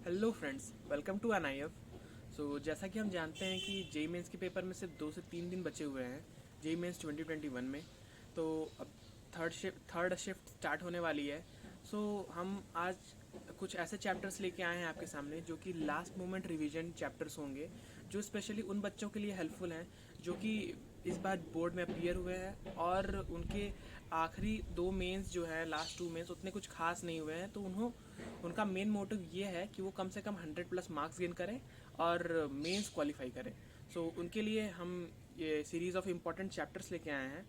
Hello friends, welcome to NIF. जैसा कि हम जानते हैं कि जेई मेंस के पेपर में सिर्फ 2 से 3 दिन बचे हुए हैं जेई मेंस 2021 में। तो अब थर्ड शिफ्ट स्टार्ट होने वाली है। हम आज कुछ ऐसे चैप्टर्स लेके आए हैं आपके सामने जो कि लास्ट मोमेंट रिवीजन चैप्टर्स होंगे, जो स्पेशली उन बच्चों के लिए हेल्पफुल हैं जो कि इस बार बोर्ड में अपीयर हुए हैं और उनके आखिरी 2 मेंस जो है, लास्ट 2 मेंस उतने कुछ खास नहीं हुए हैं। तो उनका मेन मोटिव ये है कि वो कम से कम 100+ मार्क्स गेन करें और मेंस क्वालिफाई करें। उनके लिए हम ये सीरीज़ ऑफ इम्पोर्टेंट चैप्टर्स लेके आए हैं।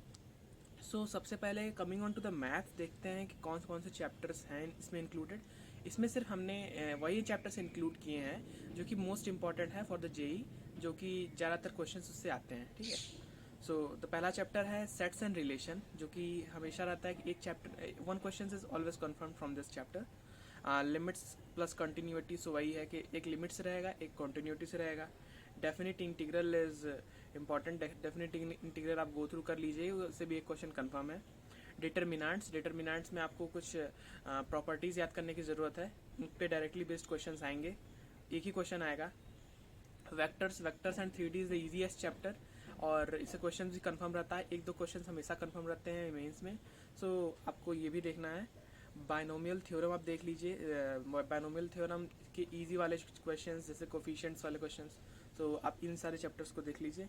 सबसे पहले coming on to the maths, देखते हैं कि कौन कौन से चैप्टर्स हैं इसमें इंक्लूडेड। इसमें सिर्फ हमने वही चैप्टर्स इंक्लूड किए हैं जो कि मोस्ट इंपॉर्टेंट है फॉर द जेई, जो कि ज़्यादातर क्वेश्चंस उससे आते हैं। ठीक है। तो पहला चैप्टर है सेट्स एंड रिलेशन, जो कि हमेशा रहता है कि एक chapter, one question is always confirm from this chapter. Limits plus continuity, so वही है कि एक लिमिट से रहेगा, एक कंटिन्यूटी से रहेगा। Definite integral is important, definite integral आप गो थ्रू कर लीजिए, उससे भी एक क्वेश्चन कंफर्म है। डिटर्मिनेंट्स में आपको कुछ प्रॉपर्टीज़ याद करने की ज़रूरत है, उन पे डायरेक्टली बेस्ड क्वेश्चन आएंगे, एक ही क्वेश्चन आएगा। Vectors and 3D is the easiest chapter, और इससे क्वेश्चन भी कंफर्म रहता है, एक दो क्वेश्चन हमेशा कंफर्म रहते हैं मेंस में। आपको ये भी देखना है। बाइनोमियल थ्योरम आप देख लीजिए, बाइनोमियल थ्योरम के इजी वाले क्वेश्चंस जैसे कोफिशिएंट्स वाले क्वेश्चंस, आप इन सारे चैप्टर्स को देख लीजिए।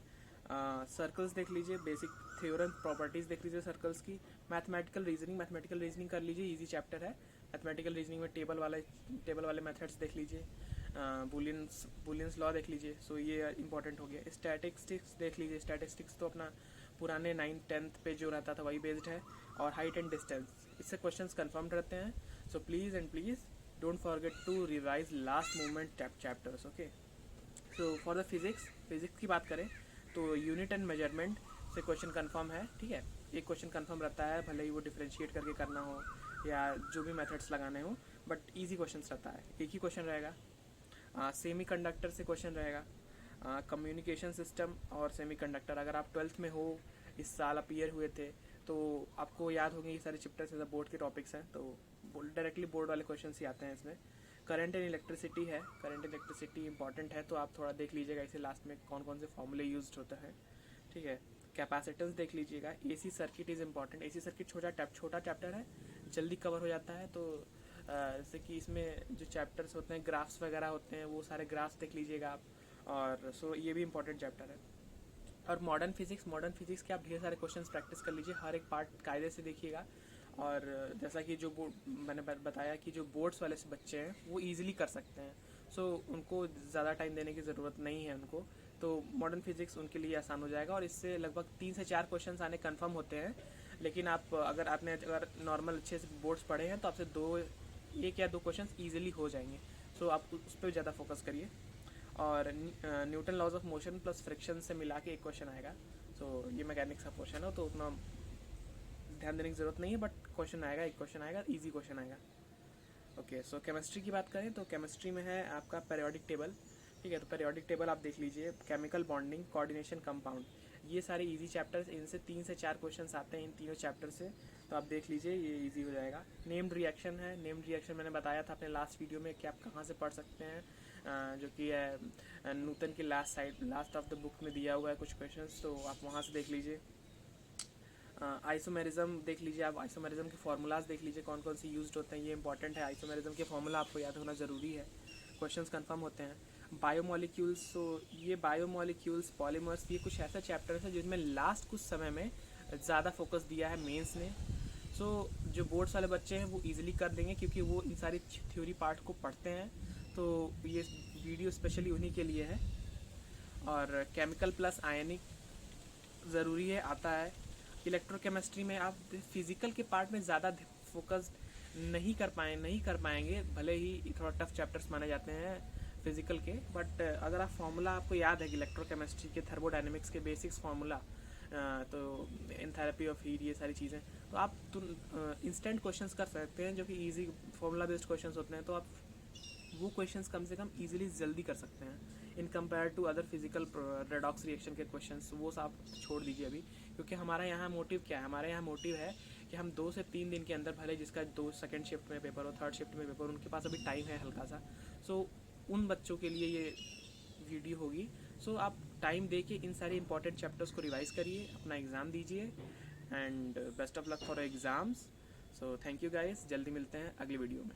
सर्कल्स देख लीजिए, बेसिक थ्योरम प्रॉपर्टीज देख लीजिए सर्कल्स की। मैथमेटिकल रीजनिंग कर लीजिए, इजी चैप्टर है। मैथमेटिकल रीजनिंग में टेबल वाले मेथड्स देख लीजिए। बुलियंस लॉ देख लीजिए, ये इंपॉर्टेंट हो गया। स्टैटिस्टिक्स देख लीजिए, स्टैटिस्टिक्स तो अपना पुराने 9th-10th पे जो रहता था वही बेस्ड है। और हाइट एंड डिस्टेंस, इससे क्वेश्चंस कंफर्म रहते हैं। Please don't forget to revise last moment chapters. Okay. For the physics की बात करें तो यूनिट एंड मेजरमेंट से क्वेश्चन कंफर्म है। ठीक है, एक क्वेश्चन कंफर्म रहता है, भले ही वो डिफ्रेंशिएट करके करना हो या जो भी मेथड्स लगाने हो, बट इजी क्वेश्चन रहता है, एक ही क्वेश्चन रहेगा। सेमी कंडक्टर से क्वेश्चन रहेगा। कम्युनिकेशन सिस्टम और सेमी कंडक्टर, अगर आप 12th में हो, इस साल अपीयर हुए थे, तो आपको याद होंगे ये सारे चैप्टर्स एज बोर्ड के टॉपिक्स हैं, तो डायरेक्टली बोर्ड वाले क्वेश्चन ही आते हैं इसमें। करंट एंड इलेक्ट्रिसिटी है, करंट इलेक्ट्रिसिटी इंपॉर्टेंट है, तो आप थोड़ा देख लीजिएगा इसे, लास्ट में कौन कौन से फॉर्मूले यूज होते हैं। ठीक है। कैपेसिटेंस देख लीजिएगा। AC circuit is important, AC circuit छोटा चैप्टर है, जल्दी कवर हो जाता है। तो जैसे कि इसमें जो चैप्टर्स होते हैं, ग्राफ्स वगैरह होते हैं, वो सारे ग्राफ्स देख लीजिएगा आप। और ये भी इंपॉर्टेंट चैप्टर है। और मॉडर्न फिजिक्स के आप ढेर सारे क्वेश्चंस प्रैक्टिस कर लीजिए, हर एक पार्ट कायदे से देखिएगा। और जैसा कि जो मैंने बताया कि जो बोर्ड्स वाले से बच्चे हैं वो इजीली कर सकते हैं, उनको ज़्यादा टाइम देने की ज़रूरत नहीं है उनको, तो मॉडर्न फिजिक्स उनके लिए आसान हो जाएगा। और इससे लगभग 3 से 4 क्वेश्चन आने कन्फर्म होते हैं। लेकिन अगर नॉर्मल अच्छे से बोर्ड्स पढ़े हैं तो आपसे एक या दो क्वेश्चन ईजिली हो जाएंगे। आप उस पर ज़्यादा फोकस करिए। और Newton laws of motion plus friction से मिला के एक क्वेश्चन आएगा। ये मैकेनिक्स का क्वेश्चन है, तो उतना ध्यान देने की ज़रूरत नहीं है, बट क्वेश्चन आएगा, एक क्वेश्चन आएगा, ईजी क्वेश्चन आएगा। ओके। केमिस्ट्री की बात करें तो केमिस्ट्री में है आपका पेरियोडिक टेबल। ठीक है, तो पेरियोडिक टेबल आप देख लीजिए, केमिकल बॉन्डिंग, कोऑर्डिनेशन, कंपाउंड, ये सारे इजी चैप्टर्स, इनसे 3 से 4 क्वेश्चन आते हैं इन तीनों चैप्टर से, तो आप देख लीजिए, ये इजी हो जाएगा। नेम्ड रिएक्शन है, नेम्ड रिएक्शन मैंने बताया था अपने लास्ट वीडियो में कि आप कहाँ से पढ़ सकते हैं, जो कि है न्यूटन की लास्ट ऑफ द बुक में दिया हुआ है कुछ क्वेश्चन, तो आप वहाँ से देख लीजिए। आइसोमेरिज्म देख लीजिए, आप आइसोमेरिज्म के फार्मूलाज देख लीजिए, कौन कौन से यूज्ड होते हैं, ये इंपॉर्टेंट है। आइसोमेरिज्म के फार्मूला आपको याद होना ज़रूरी है, क्वेश्चंस कंफर्म होते हैं। बायोमोलिक्यूल्स, ये बायोमोलिक्यूल्स, पॉलीमर्स, ये कुछ ऐसा चैप्टर्स है जिसमें लास्ट कुछ समय में ज़्यादा फोकस दिया है मेंस ने। जो बोर्ड्स वाले बच्चे हैं वो इजीली कर देंगे, क्योंकि वो इन सारी थ्योरी पार्ट को पढ़ते हैं, तो ये वीडियो स्पेशली उन्हीं के लिए है। और केमिकल प्लस आयनिक ज़रूरी है, आता है। इलेक्ट्रोकेमिस्ट्री में आप फिजिकल के पार्ट में ज़्यादा फोकस नहीं कर पाएंगे, भले ही थोड़ा टफ चैप्टर्स माने जाते हैं फिजिकल के, बट अगर आप फार्मूला आपको याद है कि इलेक्ट्रोकेमिस्ट्री के थर्मोडायनेमिक्स के बेसिक्स फार्मूला, तो एंथैल्पी ऑफ हीट, ये सारी चीज़ें, तो आप इंस्टेंट क्वेश्चंस कर सकते हैं जो कि इजी फार्मूला बेस्ड क्वेश्चंस होते हैं, तो आप वो क्वेश्चंस कम से कम इजीली जल्दी कर सकते हैं in compare to other physical redox reaction के क्वेश्चंस, वो सब आप छोड़ दीजिए अभी, क्योंकि हमारा यहाँ मोटिव क्या है, हमारे यहाँ मोटिव है कि हम 2 से 3 दिन के अंदर, भले जिसका 2 सेकेंड शिफ्ट में पेपर हो, थर्ड शिफ्ट में पेपर, उनके पास अभी टाइम है हल्का सा, सो उन बच्चों के लिए ये वीडियो होगी। सो आप टाइम दे के इन सारे इंपॉर्टेंट चैप्टर्स को रिवाइज़ करिए, अपना एग्ज़ाम दीजिए, and best of luck for exams. So thank you guys, जल्दी मिलते हैं अगली वीडियो में।